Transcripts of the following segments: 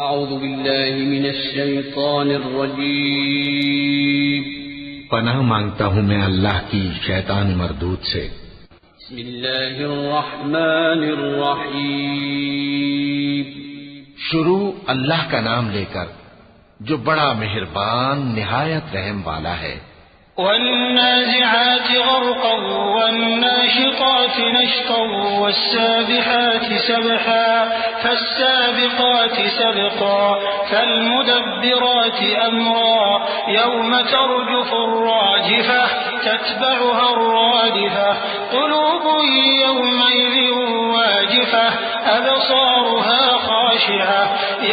اعوذ باللہ من الشیطان الرجیم پناہ مانگتا ہوں میں اللہ کی شیطان مردود سے۔ بسم اللہ الرحمن الرحیم شروع اللہ کا نام لے کر جو بڑا مہربان نہایت رحم والا ہے۔ والنازعات غرقا والناشطات نشطا والسابحات سبحا فالسابقات سبقا فالمدبرات أمرا يوم ترجف الراجفة تتبعها الرادفة قلوب يومئذ واجفة أبصارها خاشعة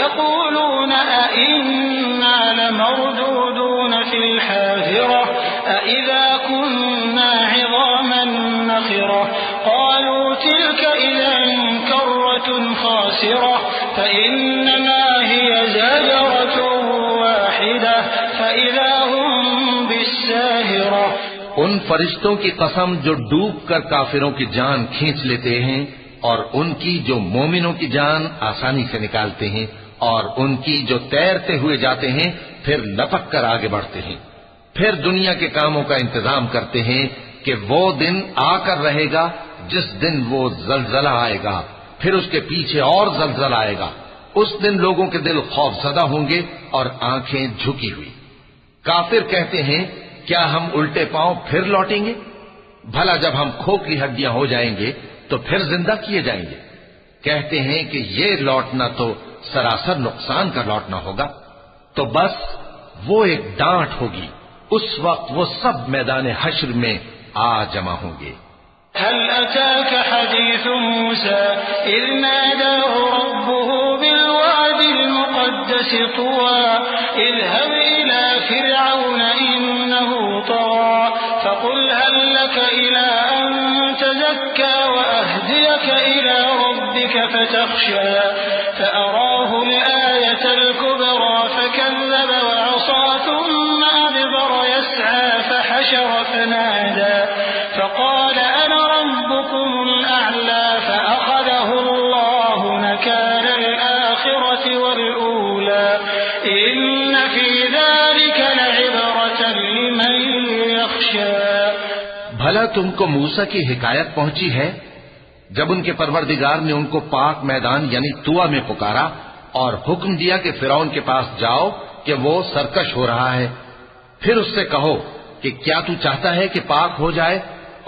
يقولون أئنا لمردودون في الحافرة أإذا كنا عظاما نخرة قالوا تلك إذا كرة خاسرة فإنما هي زجرة واحدة فإذا هم بالساهرة۔ ان فرشتوں کی قسم جو ڈوب کر کافروں کی جان کھینچ لیتے ہیں اور ان کی جو مومنوں کی جان آسانی سے نکالتے ہیں اور ان کی جو تیرتے ہوئے جاتے ہیں پھر لپک کر آگے بڑھتے ہیں، پھر دنیا کے کاموں کا انتظام کرتے ہیں کہ وہ دن آ کر رہے گا جس دن وہ زلزلہ آئے گا، پھر اس کے پیچھے اور زلزلہ آئے گا۔ اس دن لوگوں کے دل خوف زدہ ہوں گے اور آنکھیں جھکی ہوئی۔ کافر کہتے ہیں کیا ہم الٹے پاؤں پھر لوٹیں گے؟ بھلا جب ہم کھوکھلی ہڈیاں ہو جائیں گے تو پھر زندہ کیے جائیں گے؟ کہتے ہیں کہ یہ لوٹنا تو سراسر نقصان کا لوٹنا ہوگا۔ تو بس وہ ایک ڈانٹ ہوگی، اس وقت وہ سب میدان حشر میں آ جمع ہوں گے۔ هل أتاك حديث موسى إذ ناداه ربه بالواد المقدس طوى اذهب إلى فرعون إنه طغى فقل هل لك إلى أن تزكى وأهديك إلى ربك فتخشى فأراه الآية الكبرى فكذب وعصى ثم أدبر يسعى فحشر فنادى فقال أنا ربكم الأعلى فأخذه الله نكال الآخرة والأولى إن في ذلك لعبرة لمن يخشى۔ بھلا تم کو موسیٰ کی حکایت پہنچی ہے جب ان کے پروردگار نے ان کو پاک میدان یعنی طویٰ میں پکارا اور حکم دیا کہ فرعون کے پاس جاؤ کہ وہ سرکش ہو رہا ہے، پھر اس سے کہو کہ کیا تو چاہتا ہے کہ پاک ہو جائے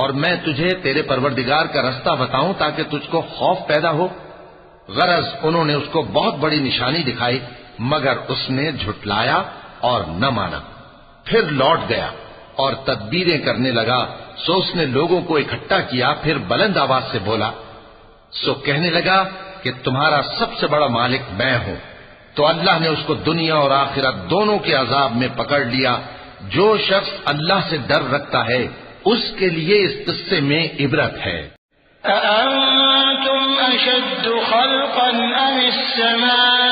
اور میں تجھے تیرے پروردگار کا رستہ بتاؤں تاکہ تجھ کو خوف پیدا ہو؟ غرض انہوں نے اس کو بہت بڑی نشانی دکھائی مگر اس نے جھٹلایا اور نہ مانا، پھر لوٹ گیا اور تدبیریں کرنے لگا۔ سو اس نے لوگوں کو اکٹھا کیا، پھر بلند آواز سے بولا، سو کہنے لگا کہ تمہارا سب سے بڑا مالک میں ہوں۔ تو اللہ نے اس کو دنیا اور آخرت دونوں کے عذاب میں پکڑ لیا۔ جو شخص اللہ سے ڈر رکھتا ہے اس کے لیے اس قصے میں عبرت ہے۔ أأنتم أشد خلقا أم السماء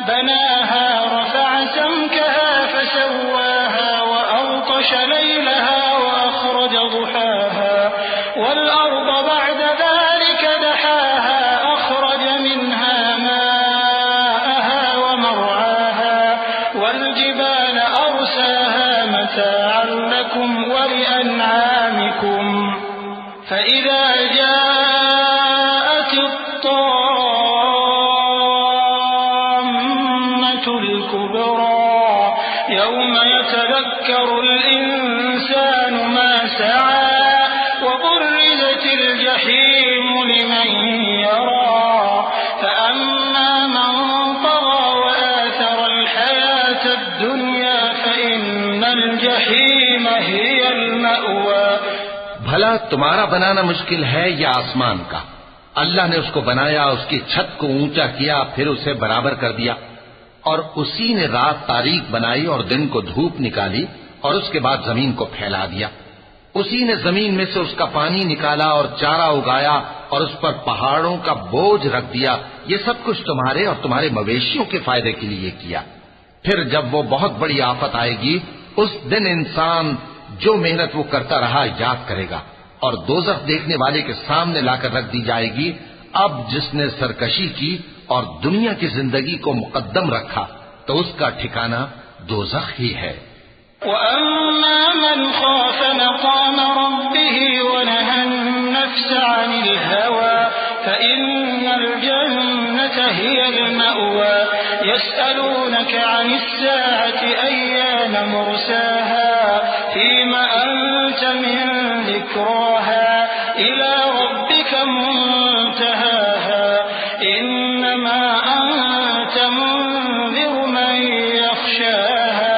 بناها رفع سمكها فسواها وأغطش ليلها وأخرج ضحاها والأرض بعد ذلك دحاها أخرج منها ماءها ومرعاها والجبال أرساها متاعا لكم ولأنعامكم فإذا جاءت الطامة الكبرى يوم يتذكر الإنسان ما سعى وبرزت الجحيم لمن يرى فأما من طغى وآثر الحياة الدنيا فإن الجحيم هي المأوى۔ بھلا تمہارا بنانا مشکل ہے یا آسمان کا؟ اللہ نے اس کو بنایا، اس کی چھت کو اونچا کیا، پھر اسے برابر کر دیا، اور اسی نے رات تاریک بنائی اور دن کو دھوپ نکالی، اور اس کے بعد زمین کو پھیلا دیا۔ اسی نے زمین میں سے اس کا پانی نکالا اور چارہ اگایا اور اس پر پہاڑوں کا بوجھ رکھ دیا۔ یہ سب کچھ تمہارے اور تمہارے مویشیوں کے فائدے کے لیے کیا۔ پھر جب وہ بہت بڑی آفت آئے گی اس دن انسان جو محنت وہ کرتا رہا یاد کرے گا، اور دوزخ دیکھنے والے کے سامنے لا کر رکھ دی جائے گی۔ اب جس نے سرکشی کی اور دنیا کی زندگی کو مقدم رکھا تو اس کا ٹھکانہ دوزخ ہی ہے۔ وَأَمَّا مَنْ خَافَ مَقَامَ رَبِّهِ وَنَهَى النَّفْسَ عَنِ الْهَوَى فَإِنَّ الْجَنَّةَ هِيَ الْمَأْوَى يَسْأَلُونَكَ عَنِ السَّاعَةِ أَيَّانَ مُرْسَاهَا فِيمَ أَنْتَ مِنْ ذِكْرَاهَا إِلَى رَبِّكَ مُنْتَهَاهَا إِنَّمَا أَنْتَ مُنْذِرُ مَنْ يَخْشَاهَا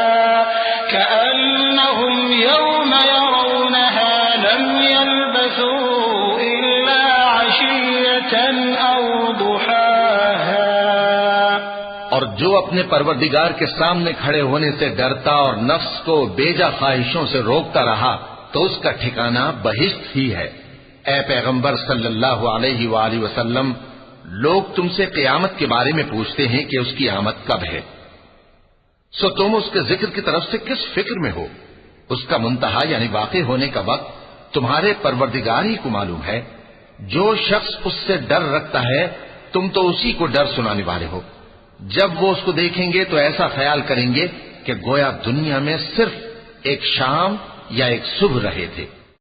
كأنهم يوم يرونها لم يلبثوا إلا عشية أو ضحاها۔ اور جو اپنے پروردگار کے سامنے کھڑے ہونے سے ڈرتا اور نفس کو بیجا خواہشوں سے روکتا رہا تو اس کا ٹھکانہ بہشت ہی ہے۔ اے پیغمبر صلی اللہ علیہ وآلہ وسلم، لوگ تم سے قیامت کے بارے میں پوچھتے ہیں کہ اس کی آمد کب ہے، سو تم اس کے ذکر کی طرف سے کس فکر میں ہو؟ اس کا منتہا یعنی واقع ہونے کا وقت تمہارے پروردگار ہی کو معلوم ہے۔ جو شخص اس سے ڈر رکھتا ہے تم تو اسی کو ڈر سنانے والے ہو۔ جب وہ اس کو دیکھیں گے تو ایسا خیال کریں گے کہ گویا دنیا میں صرف ایک شام یا ایک صبح رہے تھے۔